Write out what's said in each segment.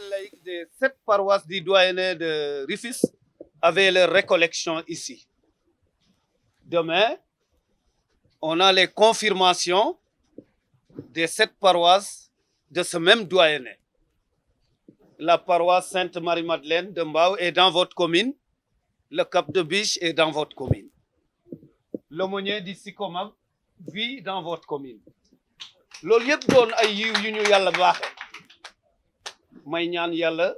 laïcs des 7 paroisses du doyenné de Rufisque avaient leur récollection ici. Demain, on a les confirmations des 7 paroisses de ce même doyenné. La paroisse Sainte-Marie-Madeleine de Mbao est dans votre commune. Le Cap de Biche est dans votre commune. L'aumônier du Sicomab vit dans votre commune. loolu yëpp doon ay yiw yu ñu yàlla baaxe may ñaan yàlla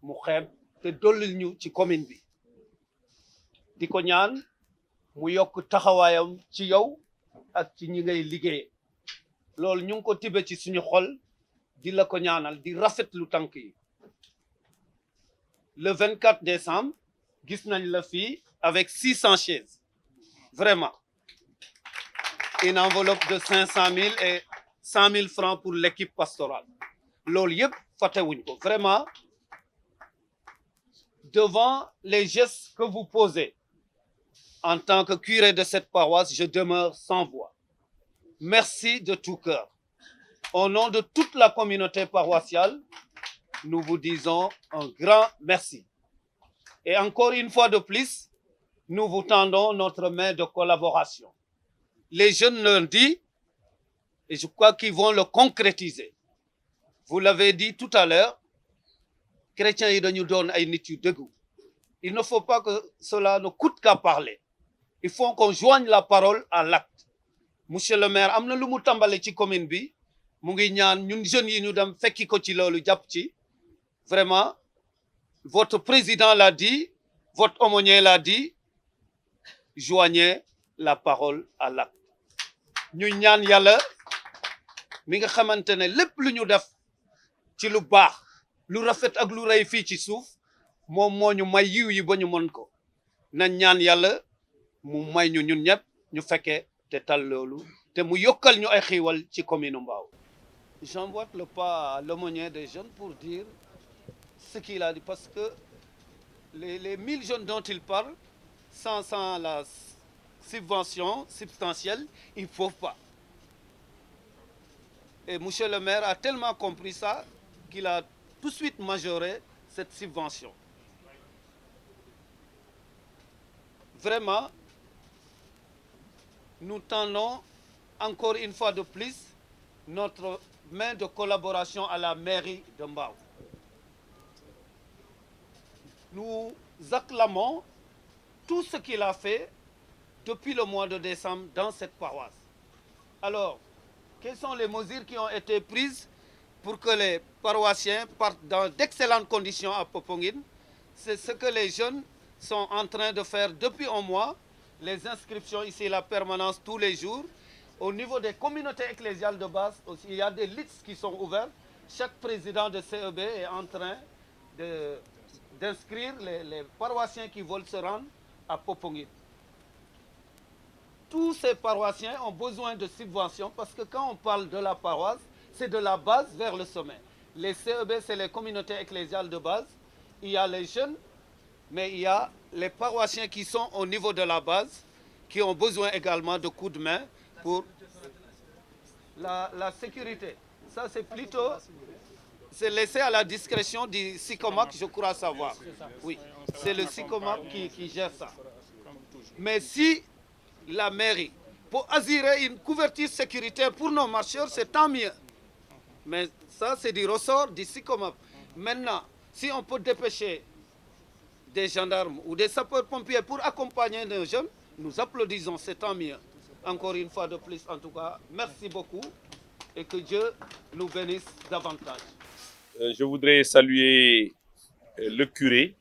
mu xeeb te dollil ñu ci commune bi di ko ñaan mu yokk taxawaayam ci yow ak ci ñi ngay liggéey loolu ñu ngi ko tibe ci suñu xol di la ko ñaanal di rafetlu tànk yi le 24 décembre gis nañ la fii avec 600 chaises vraiment une enveloppe de 500 000 et 100 000 francs pour l'équipe pastorale. Loolu yëpp fàttewuñ ko vraiment devant les gestes que vous posez en tant que curé de cette paroisse, je demeure sans voix. Merci de tout cœur. Au nom de toute la communauté paroissiale, nous vous disons un grand merci. Et encore une fois de plus, nous vous tendons notre main de collaboration. Les jeunes l'ont dit, et je crois qu'ils vont le concrétiser. Vous l'avez dit tout à l'heure, chrétiens yi dañu doon ay nit yu dëggu. Il ne faut pas que cela ne coûte qu'à parler. Il faut qu'on joigne la parole à l'acte. Monsieur le maire, am na lu mu tàmbale ci commune bi, mu ngi ñaan ñun jeunes yi ñu dem fekki ko ci loolu jàpp ci. Vraiment, votre président l'a dit, votre aumônier l'a dit, joignez la parole à l'acte. ñu ñaan yàlla mi nga xamante ne lépp lu ñu def ci lu baax lu rafet ak lu rëy fii ci suuf moom moo ñu may yiw yi ba ñu mën ko nañ ñaan yàlla mu may ñu ñun ñëpp ñu fekkee te tal loolu te mu yokkal ñu ay xiiwal ci commune Mbao. J'emboîte le pas à l'aumônier des jeunes pour dire ce qu'il a dit parce que les 1000 jeunes dont il parle sans la subvention substantielle, ils ne peuvent pas. Et monsieur le maire a tellement compris ça qu'il a tout de suite majoré cette subvention. Vraiment, nous tendons encore une fois de plus notre main de collaboration à la mairie de Mbao. Nous acclamons tout ce qu'il a fait depuis le mois de décembre dans cette paroisse. Alors, quelles sont les mesures qui ont été prises pour que les paroissiens partent dans d'excellentes conditions à Popenguine? C'est ce que les jeunes sont en train de faire depuis un mois. Les inscriptions ici, la permanence tous les jours. Au niveau des communautés ecclésiales de base aussi, il y a des listes qui sont ouvertes. Chaque président de CEB est en train d'inscrire les paroissiens qui veulent se rendre à Popenguine. Tous ces paroissiens ont besoin de subventions parce que quand on parle de la paroisse, c'est de la base vers le sommet. Les CEB, c'est les communautés ecclésiales de base. Il y a les jeunes, mais il y a les paroissiens qui sont au niveau de la base, qui ont besoin également de coups de main pour la sécurité. Ça, c'est plutôt... C'est laissé à la discrétion du SICOMAC, je crois savoir. Oui, c'est le SICOMAC qui gère ça. Mais si la mairie peut assurer une couverture sécuritaire pour nos marcheurs, c'est tant mieux. Mais ça, c'est du ressort du SICOMAC. Maintenant, si on peut dépêcher des gendarmes ou des sapeurs-pompiers pour accompagner nos jeunes, nous applaudissons, c'est tant mieux. Encore une fois de plus, en tout cas, merci beaucoup et que Dieu nous bénisse davantage. Je voudrais saluer le curé,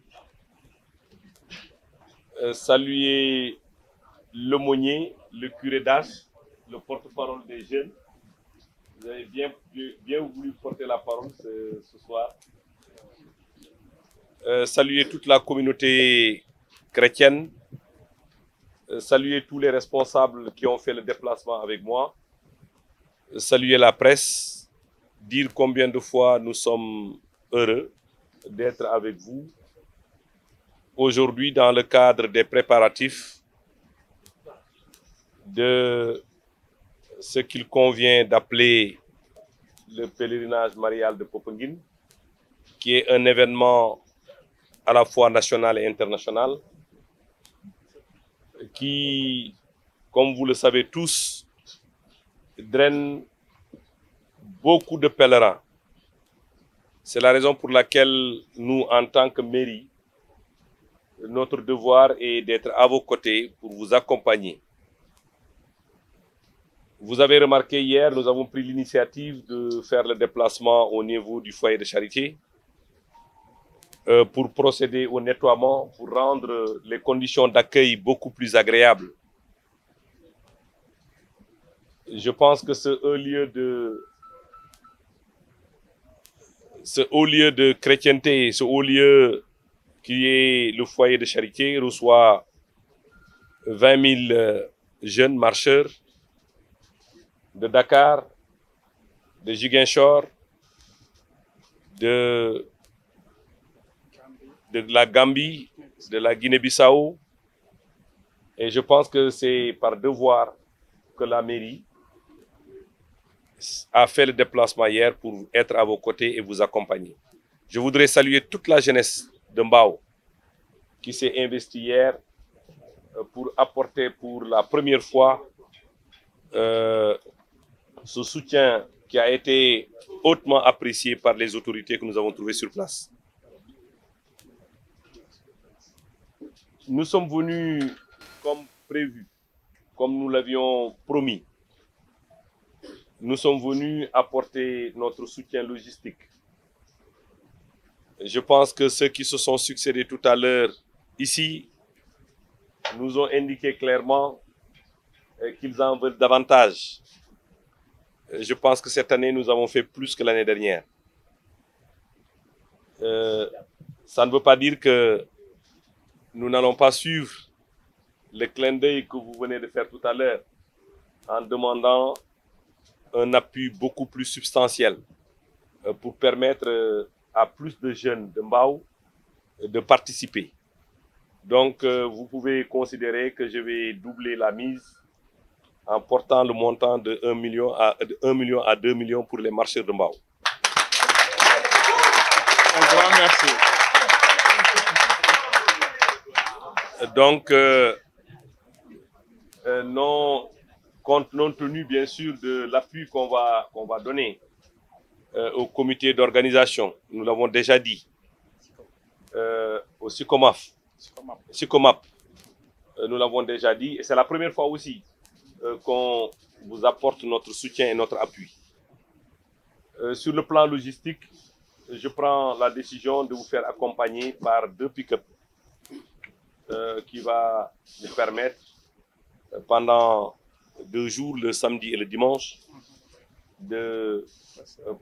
saluer l'aumônier, le curé d'Ache, le porte-parole des jeunes. Vous avez bien voulu porter la parole ce soir. Saluer toute la communauté chrétienne, saluer tous les responsables qui ont fait le déplacement avec moi, saluer la presse, dire combien de fois nous sommes heureux d'être avec vous aujourd'hui dans le cadre des préparatifs de ce qu'il convient d'appeler le pèlerinage marial de Popenguine. qui est un événement à la fois national et international, qui, comme vous le savez tous, draine beaucoup de pèlerins. C'est la raison pour laquelle nous, en tant que mairie, notre devoir est d'être à vos côtés pour vous accompagner. Vous avez remarqué hier, nous avons pris l'initiative de faire le déplacement au niveau du foyer de charité pour procéder au nettoiement, pour rendre les conditions d'accueil beaucoup plus agréables. Je pense que ce haut lieu de chrétienté, ce haut lieu qui est le foyer de charité, reçoit 20 000 jeunes marcheurs de Dakar, de Ziguinchor, de la Gambie, de la Guinée-Bissau. Et je pense que c'est par devoir que la mairie a fait le déplacement hier pour être à vos côtés et vous accompagner. Je voudrais saluer toute la jeunesse de Mbao qui s'est investie hier pour apporter pour la première fois ce soutien qui a été hautement apprécié par les autorités que nous avons trouvées sur place. Nous sommes venus comme prévu, comme nous l'avions promis. Nous sommes venus apporter notre soutien logistique. Je pense que ceux qui se sont succédés tout à l'heure ici nous ont indiqué clairement qu'ils en veulent davantage. Je pense que cette année, nous avons fait plus que l'année dernière. Ça ne veut pas dire que nous n'allons pas suivre le clin d'œil que vous venez de faire tout à l'heure en demandant un appui beaucoup plus substantiel pour permettre à plus de jeunes de Mbao de participer. Donc, vous pouvez considérer que je vais doubler la mise en portant le montant de 1 million à 2 millions pour les marcheurs de Mbao. Un grand merci. Donc, non tenu bien sûr de l'appui qu'on va donner au comité d'organisation, nous l'avons déjà dit, au SICOMAP, nous l'avons déjà dit, et c'est la première fois aussi qu'on vous apporte notre soutien et notre appui. Sur le plan logistique, je prends la décision de vous faire accompagner par 2 pick-up qui va vous permettre pendant 2 jours, le samedi et le dimanche, de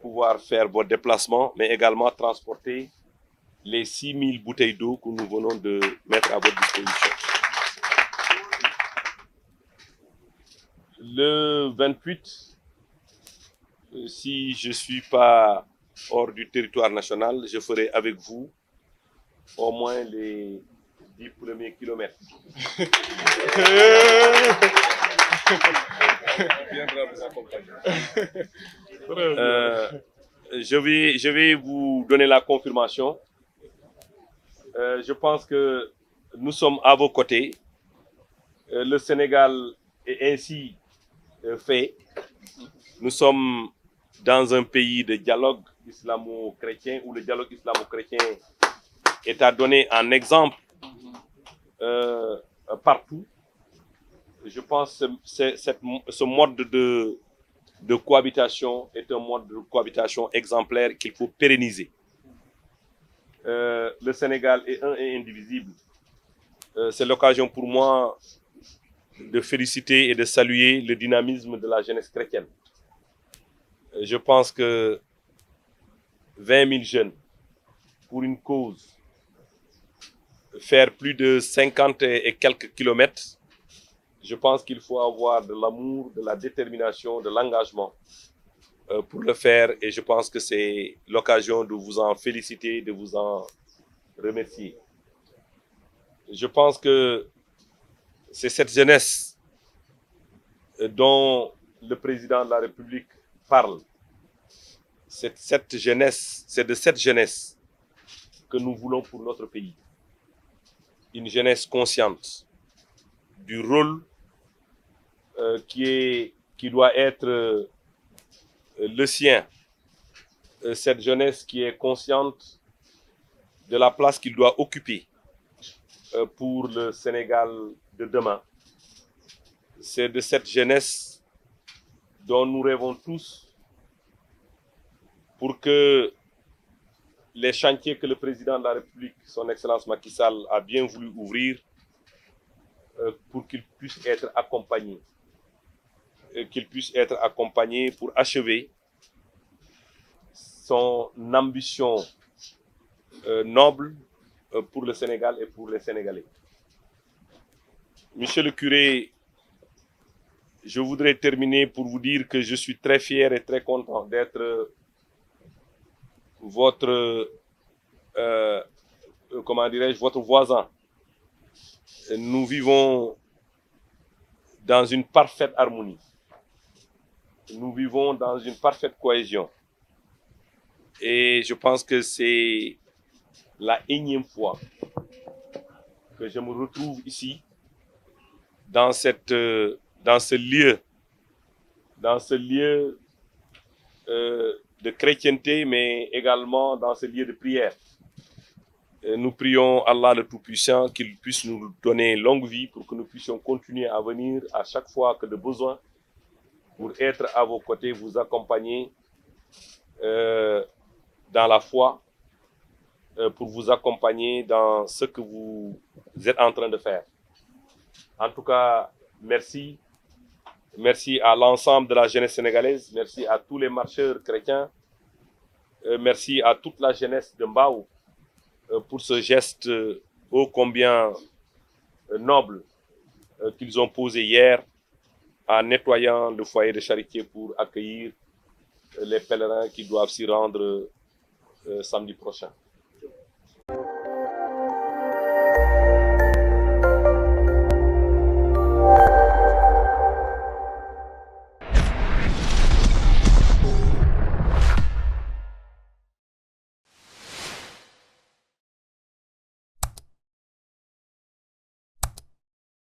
pouvoir faire vos déplacements, mais également transporter les 6 000 bouteilles d'eau que nous venons de mettre à votre disposition. Le 28, si je ne suis pas hors du territoire national, je ferai avec vous au moins les 10 premiers kilomètres. Je vais vous donner la confirmation. Je pense que nous sommes à vos côtés. Le Sénégal est ainsi fait. Nous sommes dans un pays de dialogue islamo-chrétien où le dialogue islamo-chrétien est à donner en exemple partout. Je pense que ce mode de cohabitation est un mode de cohabitation exemplaire qu'il faut pérenniser. Le Sénégal est un et indivisible. C'est l'occasion pour moi de féliciter et de saluer le dynamisme de la jeunesse chrétienne. Je pense que 20 000 jeunes pour une cause, faire plus de 50 et quelques kilomètres, je pense qu'il faut avoir de l'amour, de la détermination, de l'engagement pour le faire, et je pense que c'est l'occasion de vous en féliciter, de vous en remercier. Je pense que c'est cette jeunesse dont le président de la République parle. c'est de cette jeunesse que nous voulons pour notre pays. Une jeunesse consciente du rôle qui doit être le sien. Cette jeunesse qui est consciente de la place qu'il doit occuper pour le Sénégal de demain. C'est de cette jeunesse dont nous rêvons tous pour que les chantiers que le président de la République, son Excellence Macky Sall, a bien voulu ouvrir, pour qu'ils puissent être accompagnés. Qu'ils puissent être accompagnés pour achever son ambition noble pour le Sénégal et pour les Sénégalais. Monsieur le curé, je voudrais terminer pour vous dire que je suis très fier et très content d'être votre, votre voisin. Nous vivons dans une parfaite harmonie. Nous vivons dans une parfaite cohésion. Et je pense que c'est la énième fois que je me retrouve ici, dans ce lieu de chrétienté, mais également dans ce lieu de prière. Nous prions Allah le Tout-Puissant qu'il puisse nous donner longue vie pour que nous puissions continuer à venir à chaque fois que de besoin pour être à vos côtés, vous accompagner dans la foi, pour vous accompagner dans ce que vous êtes en train de faire. En tout cas, merci. Merci à l'ensemble de la jeunesse sénégalaise. Merci à tous les marcheurs chrétiens. Merci à toute la jeunesse de Mbao pour ce geste ô combien noble qu'ils ont posé hier en nettoyant le foyer de charité pour accueillir les pèlerins qui doivent s'y rendre samedi prochain.